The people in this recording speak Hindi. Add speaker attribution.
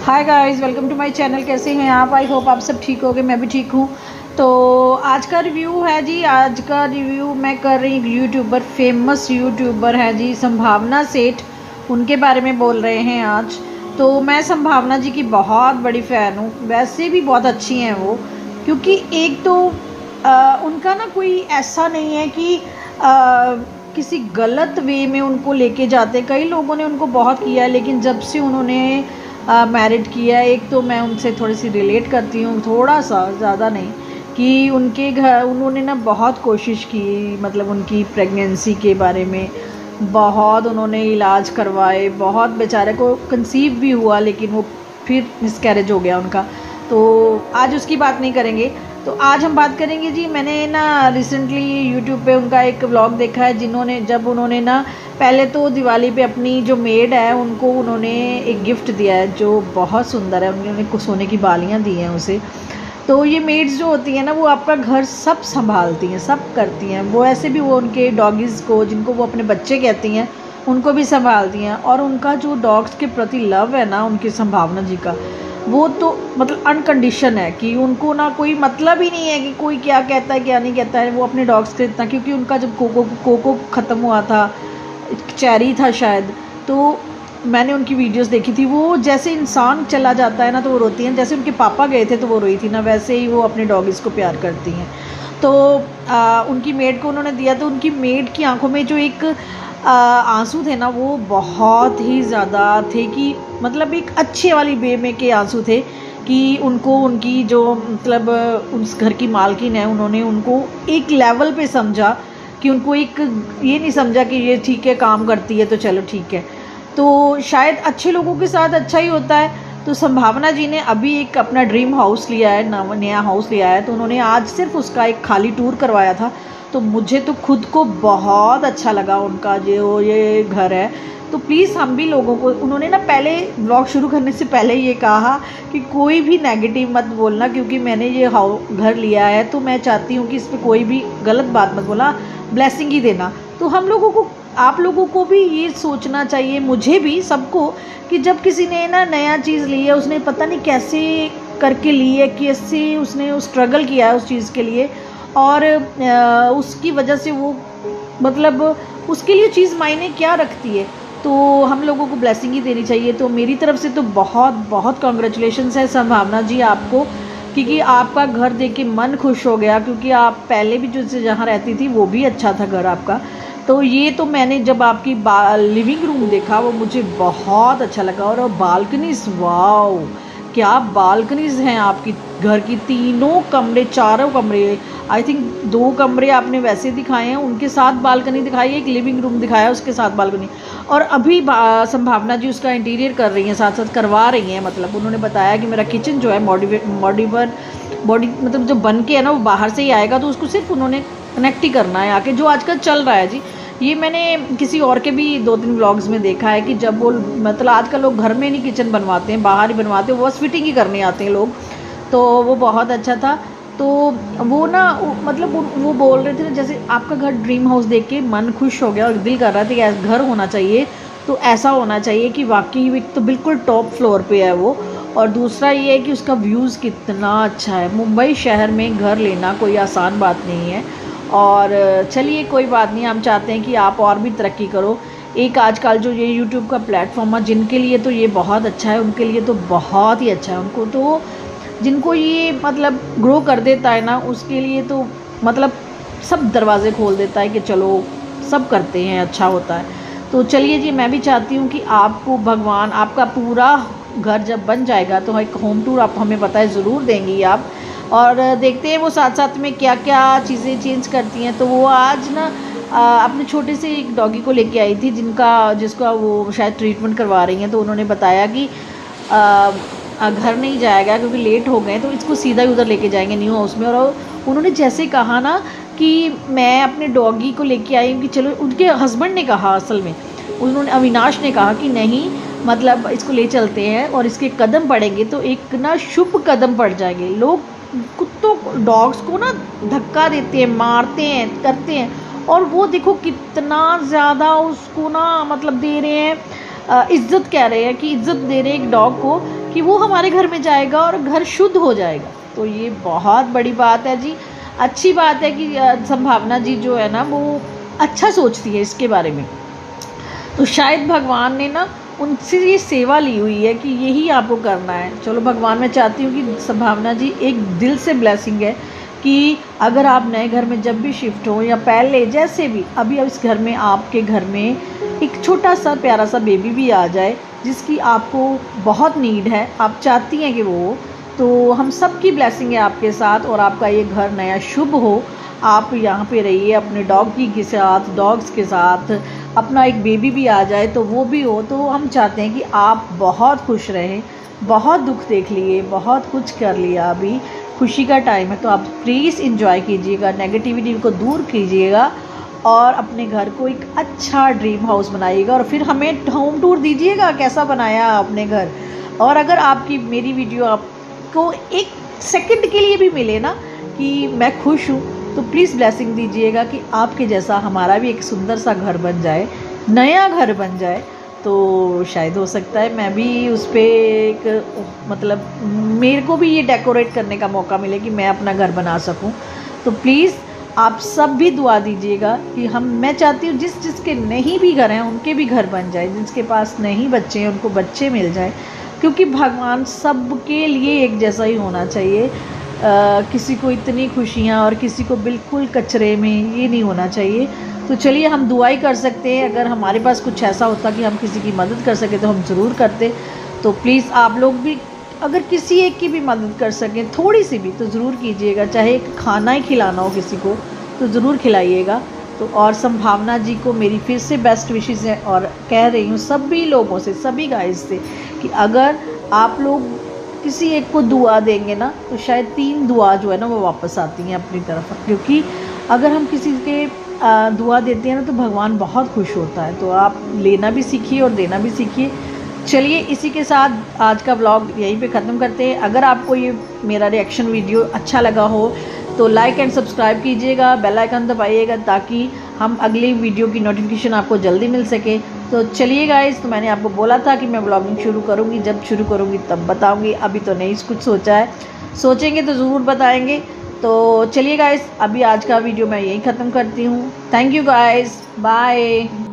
Speaker 1: Hi guys, welcome to my channel. कैसे हैं आप? आई होप आप सब ठीक होगे, मैं भी ठीक हूँ। तो आज का रिव्यू है जी, आज का रिव्यू मैं कर रही हूँ यूट्यूबर, फेमस यूट्यूबर है जी संभावना सेठ, उनके बारे में बोल रहे हैं आज। तो मैं संभावना जी की बहुत बड़ी फ़ैन हूँ, वैसे भी बहुत अच्छी हैं वो, क्योंकि एक तो उनका ना कोई ऐसा नहीं है कि किसी गलत वे में उनको लेके जाते। कई लोगों ने उनको बहुत किया है, लेकिन जब से उन्होंने मैरिड किया, एक तो मैं उनसे थोड़ी सी रिलेट करती हूँ, थोड़ा सा, ज़्यादा नहीं, कि उनके घर उन्होंने ना बहुत कोशिश की, मतलब उनकी प्रेगनेंसी के बारे में बहुत उन्होंने इलाज करवाए, बहुत बेचारे को कंसीव भी हुआ, लेकिन वो फिर मिसकैरेज हो गया उनका। तो आज उसकी बात नहीं करेंगे। तो आज हम बात करेंगे जी, मैंने ना रिसेंटली यूट्यूब पे उनका एक व्लॉग देखा है, जिन्होंने जब उन्होंने ना पहले तो दिवाली पे अपनी जो मेड है उनको उन्होंने एक गिफ्ट दिया है जो बहुत सुंदर है। उन्होंने कुछ सोने की बालियाँ दी हैं उसे। तो ये मेड्स जो होती हैं ना, वो आपका घर सब संभालती हैं, सब करती हैं। वो ऐसे भी वो उनके डॉगीज़ को, जिनको वो अपने बच्चे कहती हैं, उनको भी संभालती हैं। और उनका जो डॉग्स के प्रति लव है ना, उनकी संभावना जी का, वो तो मतलब अनकंडीशन है, कि उनको ना कोई मतलब ही नहीं है कि कोई क्या कहता है क्या नहीं कहता है। वो अपने डॉग्स के इतना, क्योंकि उनका जब कोको ख़त्म हुआ था, चेरी था शायद, तो मैंने उनकी वीडियोस देखी थी। वो जैसे इंसान चला जाता है ना तो वो रोती हैं, जैसे उनके पापा गए थे तो वो रोई थी ना, वैसे ही वो अपने डॉगीज़ को प्यार करती हैं। तो उनकी मेड को उन्होंने दिया, तो उनकी मेड की आंखों में जो एक आंसू थे ना, वो बहुत ही ज़्यादा थे, कि मतलब एक अच्छे वाली वे में के आंसू थे, कि उनको उनकी जो मतलब उस घर की मालकिन है, उन्होंने उनको एक लेवल पे समझा, कि उनको एक ये नहीं समझा कि ये ठीक है काम करती है तो चलो ठीक है। तो शायद अच्छे लोगों के साथ अच्छा ही होता है। तो संभावना जी ने अभी एक अपना ड्रीम हाउस लिया है, नया हाउस लिया है। तो उन्होंने आज सिर्फ उसका एक खाली टूर करवाया था। तो मुझे तो खुद को बहुत अच्छा लगा उनका जो ये घर है। तो प्लीज़ हम भी लोगों को, उन्होंने ना पहले व्लॉग शुरू करने से पहले ये कहा कि कोई भी नेगेटिव मत बोलना, क्योंकि मैंने ये घर लिया है, तो मैं चाहती हूँ कि इस पर कोई भी गलत बात मत बोलना, ब्लेसिंग ही देना। तो हम लोगों को, आप लोगों को भी ये सोचना चाहिए, मुझे भी, सबको, कि जब किसी ने ना नया चीज़ ली है, उसने पता नहीं कैसे करके ली है, कैसे उसने स्ट्रगल किया है उस चीज़ के लिए, और उसकी वजह से वो मतलब उसके लिए चीज़ मायने क्या रखती है। तो हम लोगों को ब्लेसिंग ही देनी चाहिए। तो मेरी तरफ से तो बहुत बहुत कॉन्ग्रेचुलेशंस है संभावना जी आपको, क्योंकि आपका घर देख के मन खुश हो गया, क्योंकि आप पहले भी जो जहाँ रहती थी वो भी अच्छा था घर आपका। तो ये तो मैंने जब आपकी लिविंग रूम देखा, वो मुझे बहुत अच्छा लगा। और बालकनीज, वाओ क्या बालकनीज हैं आपकी घर की, तीनों कमरे, चारों कमरे, आई थिंक 2 कमरे आपने वैसे दिखाए हैं, उनके साथ बालकनी दिखाई है, एक लिविंग रूम दिखाया उसके साथ बालकनी। और अभी संभावना जी उसका इंटीरियर कर रही हैं, साथ साथ करवा रही हैं। मतलब उन्होंने बताया कि मेरा किचन जो है मॉड्यूलर बॉडी, मतलब जो बन के है ना, वो बाहर से ही आएगा, तो उसको सिर्फ उन्होंने कनेक्ट ही करना है आके, जो आजकल चल रहा है जी। ये मैंने किसी और के भी 2-3 व्लॉग्स में देखा है, कि जब वो मतलब आजकल लोग घर में नहीं किचन बनवाते हैं, बाहर ही बनवाते हैं, वो बस फिटिंग ही करने आते हैं लोग। तो वो बहुत अच्छा था। तो वो ना मतलब वो बोल रहे थे ना, जैसे आपका घर ड्रीम हाउस देख के मन खुश हो गया और दिल कर रहा था कि ऐसा घर होना चाहिए। तो ऐसा होना चाहिए कि वाकई एक तो बिल्कुल टॉप फ्लोर पे है वो, और दूसरा ये है कि उसका व्यूज़ कितना अच्छा है। मुंबई शहर में घर लेना कोई आसान बात नहीं है। और चलिए कोई बात नहीं, हम चाहते हैं कि आप और भी तरक्की करो। एक आजकल जो ये यूट्यूब का प्लेटफॉर्म है, जिनके लिए तो ये बहुत अच्छा है, उनके लिए तो बहुत ही अच्छा है। उनको तो, जिनको ये मतलब ग्रो कर देता है ना, उसके लिए तो मतलब सब दरवाज़े खोल देता है, कि चलो सब करते हैं, अच्छा होता है। तो चलिए जी, मैं भी चाहती हूँ कि आपको भगवान, आपका पूरा घर जब बन जाएगा तो एक होम टूर आप हमें पता है ज़रूर देंगी आप। और देखते हैं वो साथ साथ में क्या क्या चीज़ें चेंज करती हैं। तो वो आज ना अपने छोटे से एक डॉगी को लेके आई थी, जिसका वो शायद ट्रीटमेंट करवा रही हैं। तो उन्होंने बताया कि घर नहीं जाएगा क्योंकि लेट हो गए, तो इसको सीधा ही उधर लेके जाएंगे न्यू हाउस में। और उन्होंने जैसे कहा ना कि मैं अपने डॉगी को लेके आई हूँ, कि चलो, उनके हस्बैंड ने कहा, असल में उन्होंने, अविनाश ने कहा कि नहीं, मतलब इसको ले चलते हैं और इसके कदम पड़ेंगे तो एक ना शुभ कदम पड़ जाएंगे। लोग कुत्तों को, डॉग्स को ना धक्का देते हैं, मारते हैं, करते हैं, और वो देखो कितना ज़्यादा उसको ना मतलब दे रहे हैं, इज्जत कह रहे हैं, कि इज्जत दे रहे हैं एक डॉग को, कि वो हमारे घर में जाएगा और घर शुद्ध हो जाएगा। तो ये बहुत बड़ी बात है जी। अच्छी बात है कि संभावना जी जो है ना वो अच्छा सोचती है इसके बारे में। तो शायद भगवान ने ना उनसे ये सेवा ली हुई है कि यही आपको करना है। चलो भगवान, मैं चाहती हूँ कि संभावना जी एक दिल से ब्लेसिंग है कि अगर आप नए घर में जब भी शिफ्ट हो या पहले जैसे भी, अभी इस घर में, आपके घर में एक छोटा सा प्यारा सा बेबी भी आ जाए जिसकी आपको बहुत नीड है, आप चाहती हैं कि वो, तो हम सब की ब्लेसिंग है आपके साथ और आपका ये घर नया शुभ हो। आप यहाँ पे रहिए अपने डॉगी के साथ, डॉग्स के साथ, अपना एक बेबी भी आ जाए तो वो भी हो। तो हम चाहते हैं कि आप बहुत खुश रहें। बहुत दुख देख लिए, बहुत कुछ कर लिया, अभी खुशी का टाइम है, तो आप प्लीज़ इंजॉय कीजिएगा, नेगेटिविटी को दूर कीजिएगा और अपने घर को एक अच्छा ड्रीम हाउस बनाइएगा और फिर हमें होम टूर दीजिएगा कैसा बनाया आपने घर। और अगर आपकी मेरी वीडियो आपको एक सेकंड के लिए भी मिले ना कि मैं खुश हूँ, तो प्लीज़ ब्लेसिंग दीजिएगा कि आपके जैसा हमारा भी एक सुंदर सा घर बन जाए, नया घर बन जाए। तो शायद हो सकता है मैं भी उस पर एक मतलब मेरे को भी ये डेकोरेट करने का मौका मिले कि मैं अपना घर बना सकूं। तो प्लीज़ आप सब भी दुआ दीजिएगा कि मैं चाहती हूँ जिसके नहीं भी घर हैं उनके भी घर बन जाए, जिसके पास नहीं बच्चे हैं उनको बच्चे मिल जाए, क्योंकि भगवान सब के लिए एक जैसा ही होना चाहिए। किसी को इतनी खुशियाँ और किसी को बिल्कुल कचरे में, ये नहीं होना चाहिए। तो चलिए हम दुआ ही कर सकते हैं। अगर हमारे पास कुछ ऐसा होता कि हम किसी की मदद कर सकें तो हम ज़रूर करते। तो प्लीज़ आप लोग भी अगर किसी एक की भी मदद कर सकें थोड़ी सी भी तो ज़रूर कीजिएगा, चाहे एक खाना ही खिलाना हो किसी को तो ज़रूर खिलाइएगा। तो और संभावना जी को मेरी फिर से बेस्ट विशेज़ हैं और कह रही हूँ सभी लोगों से, सभी गाइस से कि अगर आप लोग किसी एक को दुआ देंगे ना तो शायद 3 दुआ जो है ना वो वापस आती हैं अपनी तरफ, क्योंकि अगर हम किसी के दुआ देते हैं ना तो भगवान बहुत खुश होता है। तो आप लेना भी सीखिए और देना भी सीखिए। चलिए इसी के साथ आज का व्लॉग यहीं पे ख़त्म करते हैं। अगर आपको ये मेरा रिएक्शन वीडियो अच्छा लगा हो तो लाइक एंड सब्सक्राइब कीजिएगा, बेल आइकन दबाइएगा ताकि हम अगली वीडियो की नोटिफिकेशन आपको जल्दी मिल सके। तो चलिए गाइस, तो मैंने आपको बोला था कि मैं व्लॉगिंग शुरू करूँगी, जब शुरू करूँगी तब बताऊँगी। अभी तो नहीं कुछ सोचा है, सोचेंगे तो ज़रूर बताएँगे। तो चलिए गाइस, अभी आज का वीडियो मैं यहीं ख़त्म करती हूँ। Thank you guys, bye.